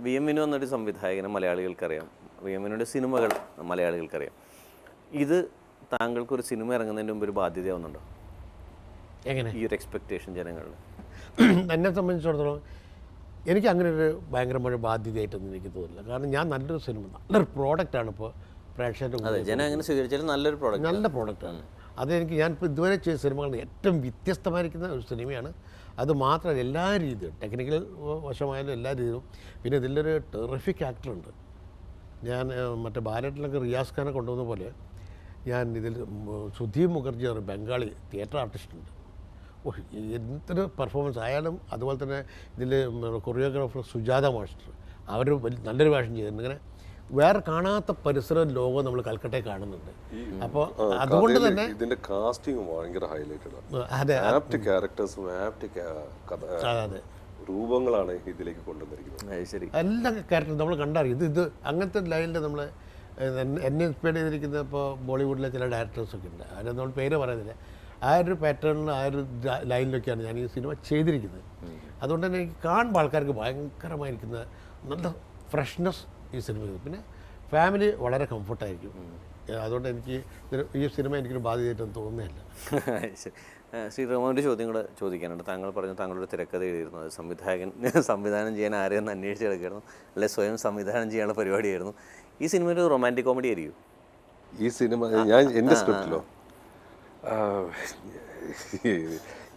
V M Vinu എന്നൊരു സംവിധായകനെ മലയാളികൾക്കറിയാം, V M വിനുവിൻ്റെ സിനിമകൾ മലയാളികൾക്കറിയാം. ഇത് താങ്കൾക്കൊരു സിനിമ ഇറങ്ങുന്നതിന് മുമ്പ് ഒരു ബാധ്യതയാവുന്നുണ്ടോ? എങ്ങനെ ഈ ഒരു എക്സ്പെക്റ്റേഷൻ ജനങ്ങളിൽ? എന്നെ സംബന്ധിച്ചിടത്തോളം എനിക്ക് അങ്ങനെ ഒരു ഭയങ്കരമായ ബാധ്യതയായിട്ടൊന്നും എനിക്ക് തോന്നില്ല. കാരണം ഞാൻ നല്ലൊരു സിനിമ, നല്ലൊരു പ്രോഡക്റ്റാണ് ഇപ്പോൾ പ്രേക്ഷകരുടെ അതെ, ജനം അങ്ങനെ സ്വീകരിച്ചാലും നല്ലൊരു പ്രോഡക്റ്റ്, നല്ല പ്രോഡക്റ്റാണ്. അതെനിക്ക് ഞാനിപ്പോൾ ഇതുവരെ ചെയ്ത സിനിമകളിൽ ഏറ്റവും വ്യത്യസ്തമായിരിക്കുന്ന ഒരു സിനിമയാണ്. അത് മാത്രമല്ല എല്ലാ രീതിയിലും, ടെക്നിക്കൽ വശമായാലും എല്ലാ രീതിയിലും. പിന്നെ ഇതിലൊരു ടെറിഫിക് ആക്ടറുണ്ട്. ഞാൻ മറ്റേ ബാലറ്റിലൊക്കെ റിയാസ് ഖാനെ കൊണ്ടുവന്ന പോലെ ഞാൻ ഇതിൽ സുധീർ മുഖർജി ഒരു ബംഗാളി തിയേറ്റർ ആർട്ടിസ്റ്റുണ്ട്. എന്തൊരു പെർഫോമൻസ് അയാളും. അതുപോലെ തന്നെ ഇതിൽ കൊറിയോഗ്രാഫർ സുജാത മാസ്റ്റർ, അവർ നല്ലൊരു വേഷം ചെയ്തിട്ടുണ്ട്. ഇങ്ങനെ വേറെ കാണാത്ത പരിസര ലോകം നമ്മൾ കൽക്കട്ടയിൽ കാണുന്നുണ്ട്. അപ്പോൾ അതുകൊണ്ട് തന്നെ ഇതിന്റെ കാസ്റ്റിംഗ് ഭയങ്കര ഹൈലൈറ്റഡ് ആണ്. അതെ, ആപ്റ്റ് ക്യാരക്ടേഴ്സും ആപ്റ്റ് അതെ രൂപങ്ങളാണ് ഇതിലേക്ക് കൊണ്ടുവന്നിരിക്കുന്നത്. ശരി, എല്ലാ ക്യാരക്ടറും നമ്മൾ കണ്ടറിയും. ഇത് അങ്ങനത്തെ ലൈനിൽ നമ്മൾ എന്നെ ഇൻസ്പയർ ചെയ്തിരിക്കുന്ന ഇപ്പോൾ ബോളിവുഡിലെ ചില ഡയറക്ടേഴ്സൊക്കെ ഉണ്ട്. അതിന് നമ്മൾ പേര് പറയുന്നില്ല. ആ ഒരു പാറ്റേണിൽ ആ ഒരു ലൈനിലൊക്കെയാണ് ഞാൻ ഈ സിനിമ ചെയ്തിരിക്കുന്നത്. അതുകൊണ്ട് തന്നെ എനിക്ക് കാണുമ്പോൾ ആൾക്കാർക്ക് ഭയങ്കരമായിരിക്കുന്ന നല്ല ഫ്രഷ്നെസ് ഈ സിനിമ. പിന്നെ ഫാമിലി വളരെ കംഫർട്ടായിരിക്കും. അതുകൊണ്ട് എനിക്ക് ഈ സിനിമ എനിക്കൊരു ബാധ്യതയായിട്ടൊന്നും തോന്നുന്നില്ല. ശ്രീ റഹ്മാൻ്റെ ചോദ്യം കൂടെ ചോദിക്കാനുണ്ട്. താങ്കൾ പറഞ്ഞു താങ്കളുടെ തിരക്കഥ എഴുതിയിരുന്നു, അത് സംവിധാനം ചെയ്യാൻ ആരെയൊന്ന് അന്വേഷിച്ച് കിടക്കുകയായിരുന്നു, അല്ലെ സ്വയം സംവിധാനം ചെയ്യാനുള്ള പരിപാടിയായിരുന്നു. ഈ സിനിമ ഒരു റൊമാൻറ്റിക് കോമഡി ആയിരിക്കും? ഈ സിനിമ എൻ്റെ സ്ക്രിപ്റ്റിലോ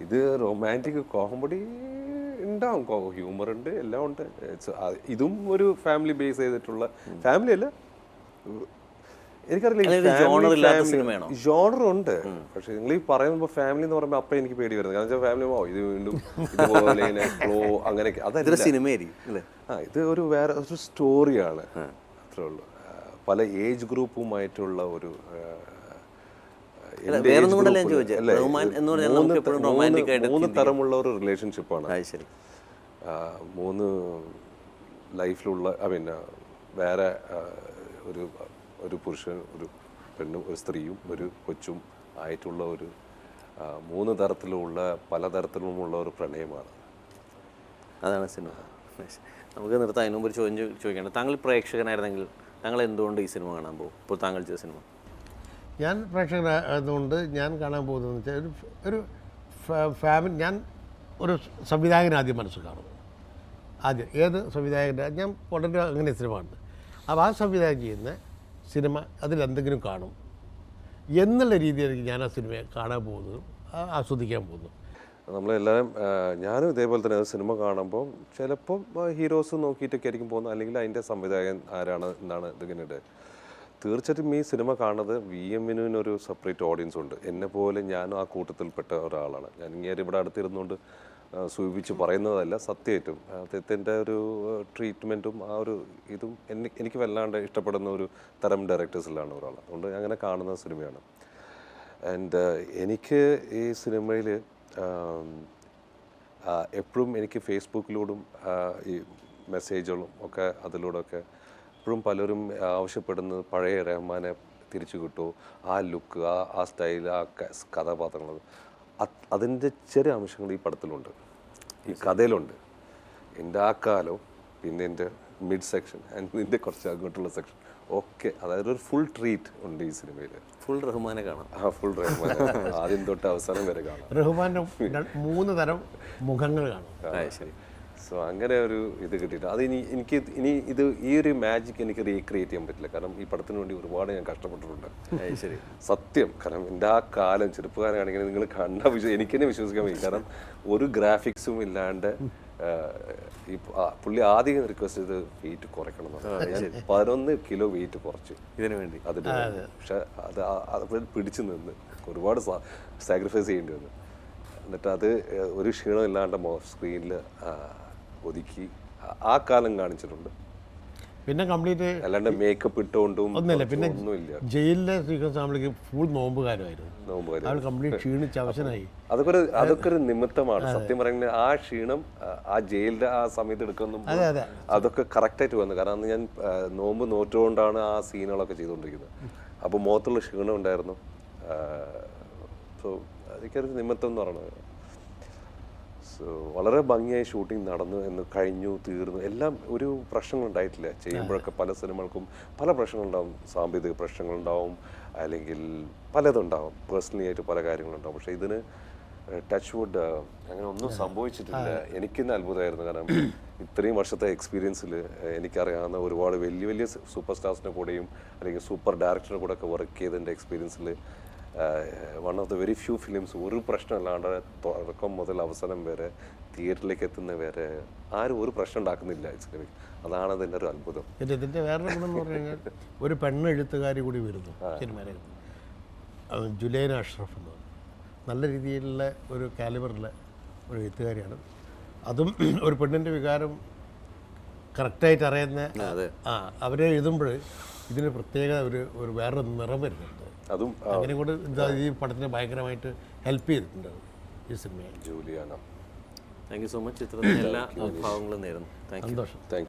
ഇത് റൊമാൻറ്റിക് കോമഡി ഉണ്ടാവും, ഹ്യൂമർ ഉണ്ട്, എല്ലാം ഉണ്ട്. ഇതും ഒരു ഫാമിലി ബേസ് ചെയ്തിട്ടുള്ള, ഫാമിലി അല്ല, എനിക്കറിയില്ല ജോണർ ഉണ്ട്. പക്ഷെ നിങ്ങൾ ഈ പറയുമ്പോൾ ഫാമിലി എന്ന് പറയുമ്പോൾ അപ്പം എനിക്ക് പേടി വരുന്നത്. കാരണം വെച്ചാൽ ഫാമിലി ഇത് വീണ്ടും ഇതുപോലെ ഫ്ലോ അങ്ങനെയൊക്കെ അതല്ല സിനിമയായിരിക്കും. ഇത് ഒരു വേറെ ഒരു സ്റ്റോറിയാണ്, അത്രേ ഉള്ളൂ. പല ഏജ് ഗ്രൂപ്പുമായിട്ടുള്ള ഒരു മൂന്ന് തരമുള്ള ഒരു റിലേഷൻഷിപ്പാണ്. 3 ലൈഫിലുള്ള പിന്നെ വേറെ ഒരു പുരുഷൻ, ഒരു പെണ്ണും, ഒരു സ്ത്രീയും, ഒരു കൊച്ചും ആയിട്ടുള്ള ഒരു 3 തരത്തിലുള്ള പലതരത്തിലുമുള്ള ഒരു പ്രണയമാണ്. അതാണ് സിനിമ. നമുക്ക് നിർത്താൻ അതിന് മുമ്പ് ഒരു ചോദ്യം ചോദിക്കേണ്ടത്, താങ്കൾ പ്രേക്ഷകനായിരുന്നെങ്കിൽ താങ്കൾ എന്തുകൊണ്ട് ഈ സിനിമ കാണാൻ പോകും? ഇപ്പോൾ താങ്കൾ ചെയ്ത സിനിമ. ഞാൻ പ്രേക്ഷകനായതുകൊണ്ട് ഞാൻ കാണാൻ പോകുന്നതെന്ന് വെച്ചാൽ ഒരു ഫാമിലി, ഞാൻ ഒരു സംവിധായകൻ ആദ്യം മനസ്സിൽ കാണും. ആദ്യം ഏത് സംവിധായകൻ്റെ ഞാൻ വളരെ അങ്ങനെ സിനിമ കാണുന്നത്. അപ്പോൾ ആ സംവിധാനം ചെയ്യുന്ന സിനിമ അതിലെന്തെങ്കിലും കാണും എന്നുള്ള രീതിയിലേക്ക് ഞാൻ ആ സിനിമയെ കാണാൻ പോകുന്നതും ആസ്വദിക്കാൻ പോകുന്നു. നമ്മളെല്ലാവരും ഞാനും ഇതേപോലെ തന്നെ സിനിമ കാണുമ്പോൾ ചിലപ്പം ഹീറോസ് നോക്കിയിട്ടൊക്കെ ആയിരിക്കും പോകുന്നത്, അല്ലെങ്കിൽ അതിൻ്റെ സംവിധായകൻ ആരാണ് എന്നാണ് ഇതിങ്ങനെ. തീർച്ചയായിട്ടും ഈ സിനിമ കാണുന്നത് വി എം വിനുവിനൊരു സെപ്പറേറ്റ് ഓഡിയൻസ് ഉണ്ട്. എന്നെപ്പോലെ ഞാനും ആ കൂട്ടത്തിൽപ്പെട്ട ഒരാളാണ്. ഞാൻ ഇങ്ങനെ ഇവിടെ അടുത്തിരുന്നുകൊണ്ട് സൂചിപ്പിച്ച് പറയുന്നതല്ല, സത്യമായിട്ടും അദ്ദേഹത്തിൻ്റെ ഒരു ട്രീറ്റ്മെൻറ്റും ആ ഒരു ഇതും എനിക്ക് വല്ലാണ്ട് ഇഷ്ടപ്പെടുന്ന ഒരു തരം ഡയറക്ടേഴ്സിലാണ് ഒരാൾ. അതുകൊണ്ട് അങ്ങനെ കാണുന്ന സിനിമയാണ്. ആൻഡ് എനിക്ക് ഈ സിനിമയിൽ എപ്പോഴും എനിക്ക് ഫേസ്ബുക്കിലൂടും ഈ മെസ്സേജുകളും ഒക്കെ അതിലൂടെയൊക്കെ എപ്പോഴും പലരും ആവശ്യപ്പെടുന്നത് പഴയ റഹ്മാനെ തിരിച്ചു കിട്ടുമോ, ആ ലുക്ക്, ആ സ്റ്റൈൽ, ആ കഥാപാത്രങ്ങൾ, അതിൻ്റെ ചെറിയ അംശങ്ങൾ ഈ പടത്തിലുണ്ട്, ഈ കഥയിലുണ്ട്. എൻ്റെ ആ കാലം, പിന്നെ എൻ്റെ മിഡ് സെക്ഷൻ, അതിൻ്റെ കുറച്ച് അങ്ങോട്ടുള്ള സെക്ഷൻ ഒക്കെ, അതായത് ഒരു ഫുൾ ട്രീറ്റ് ഉണ്ട് ഈ സിനിമയിൽ. ഫുൾ റഹ്മാനെ കാണാം. ഫുൾ റഹ്മാൻ ആദ്യം തൊട്ട് അവസാനം വരെ കാണാം. റഹ്മാൻ്റെ 3 തരം മുഖങ്ങൾ കാണും. ശരി. സോ അങ്ങനെ ഒരു ഇത് കിട്ടിയിട്ട് അത് എനിക്ക് ഈ ഒരു മാജിക് എനിക്ക് റീക്രിയേറ്റ് ചെയ്യാൻ പറ്റില്ല. കാരണം ഈ പടത്തിന് വേണ്ടി ഒരുപാട് ഞാൻ കഷ്ടപ്പെട്ടിട്ടുണ്ട്. ശരി, സത്യം. കാരണം എൻ്റെ ആ കാലം ചെറുപ്പക്കാരാണെങ്കിൽ നിങ്ങൾ കണ്ട എനിക്ക് തന്നെ വിശ്വസിക്കാൻ പറ്റും. കാരണം ഒരു ഗ്രാഫിക്സും ഇല്ലാണ്ട് ഈ പുള്ളി ആദ്യം റിക്വസ്റ്റ് ചെയ്ത് വെയിറ്റ് കുറയ്ക്കണം എന്ന്. 11 കിലോ വെയിറ്റ് കുറച്ച് ഇതിനു വേണ്ടി. അതിന് പക്ഷെ അത് പിടിച്ചു നിന്ന് ഒരുപാട് സാക്രിഫൈസ് ചെയ്യേണ്ടി വന്നു. എന്നിട്ട് അത് ഒരു ക്ഷീണം ഇല്ലാണ്ട് സ്ക്രീനിൽ ഒതുക്കി ആ കാലം കാണിച്ചിട്ടുണ്ട്. പിന്നെ കംപ്ലീറ്റ് അല്ലാണ്ട് മേക്കപ്പ് ഇട്ടുകൊണ്ടും ഒന്നുമില്ല. പിന്നെ ജയിലിലെ ശ്രീകാന്ത് സാമ്പിളിക്ക് ഫുൾ നോമ്പുകാരമായിരുന്നു. കംപ്ലീറ്റ് ക്ഷീണിച്ച് അവശനായി. അതൊക്കെ ഒരു നിമിത്തമാണ് സത്യം പറയുന്നത്. ആ ക്ഷീണം ആ ജയിലിന്റെ ആ സമയത്ത് എടുക്കുന്നു, അതൊക്കെ കറക്റ്റായിട്ട് വന്നു. കാരണം അന്ന് ഞാൻ നോമ്പ് നോറ്റുകൊണ്ടാണ് ആ സീനുകളൊക്കെ ചെയ്തുകൊണ്ടിരിക്കുന്നത്. അപ്പോൾ മുഖത്തുള്ള ക്ഷീണം ഉണ്ടായിരുന്നു. സോ അതൊക്കെ ഒരു നിമിത്തം എന്ന് പറയുന്നത്. സോ വളരെ ഭംഗിയായി ഷൂട്ടിംഗ് നടന്നു എന്ന് കഴിഞ്ഞു തീർന്നു എല്ലാം ഒരു പ്രശ്നങ്ങളുണ്ടായിട്ടില്ല ചെയ്യുമ്പോഴൊക്കെ പല സിനിമകൾക്കും പല പ്രശ്നങ്ങളുണ്ടാവും സാമ്പത്തിക പ്രശ്നങ്ങളുണ്ടാവും അല്ലെങ്കിൽ പലതുണ്ടാവും പേഴ്സണലി ആയിട്ട് പല കാര്യങ്ങളുണ്ടാവും പക്ഷേ ഇതിന് ടച്ച് വുഡ് അങ്ങനെ ഒന്നും സംഭവിച്ചിട്ടില്ല എനിക്കിന്ന് അത്ഭുതമായിരുന്നു കാരണം ഇത്രയും വർഷത്തെ എക്സ്പീരിയൻസിൽ എനിക്കറിയാവുന്ന ഒരുപാട് വലിയ വലിയ സൂപ്പർ സ്റ്റാർസിൻ്റെ കൂടെയും അല്ലെങ്കിൽ സൂപ്പർ ഡയറക്ടറിൻ്റെ കൂടെ ഒക്കെ വർക്ക് ചെയ്തതിൻ്റെ എക്സ്പീരിയൻസിൽ one of the very few films ഒരു പ്രശ്നമല്ലാണ്ട് തുടക്കം മുതൽ അവസാനം വരെ തിയേറ്ററിലേക്ക് എത്തുന്ന വരെ ആരും ഒരു പ്രശ്നം ഉണ്ടാക്കുന്നില്ല ഈ സിനിമയ്ക്ക് അതാണ് അതിൻ്റെ ഒരു അത്ഭുതം പിന്നെ ഇതിൻ്റെ വേറൊരു ഗുണം എന്ന് പറഞ്ഞു കഴിഞ്ഞാൽ ഒരു പെണ്ണ് എഴുത്തുകാരി കൂടി വരുന്നു സിനിമയിലേക്ക് ജുലൈന അഷ്റഫ് എന്ന് പറഞ്ഞു നല്ല രീതിയിലുള്ള ഒരു കാലിബറുള്ള ഒരു എഴുത്തുകാരിയാണ് അതും ഒരു പെണ്ണിൻ്റെ വികാരം കറക്റ്റായിട്ട് അറിയുന്ന അവരെ എഴുതുമ്പോൾ ഇതിന് പ്രത്യേക ഒരു വേറൊരു നിറം വരുന്നുണ്ട് അതും അങ്ങനെ കൂടെ ഈ പടത്തിനെ ഭയങ്കരമായിട്ട് ഹെൽപ്പ് ചെയ്തിട്ടുണ്ട് ഈ സിനിമയെ Juliana thank you so much ചിത്രത്തിൻ്റെ എല്ലാ ഭാവങ്ങളും നേരുന്നു താങ്ക് യു സന്തോഷം താങ്ക്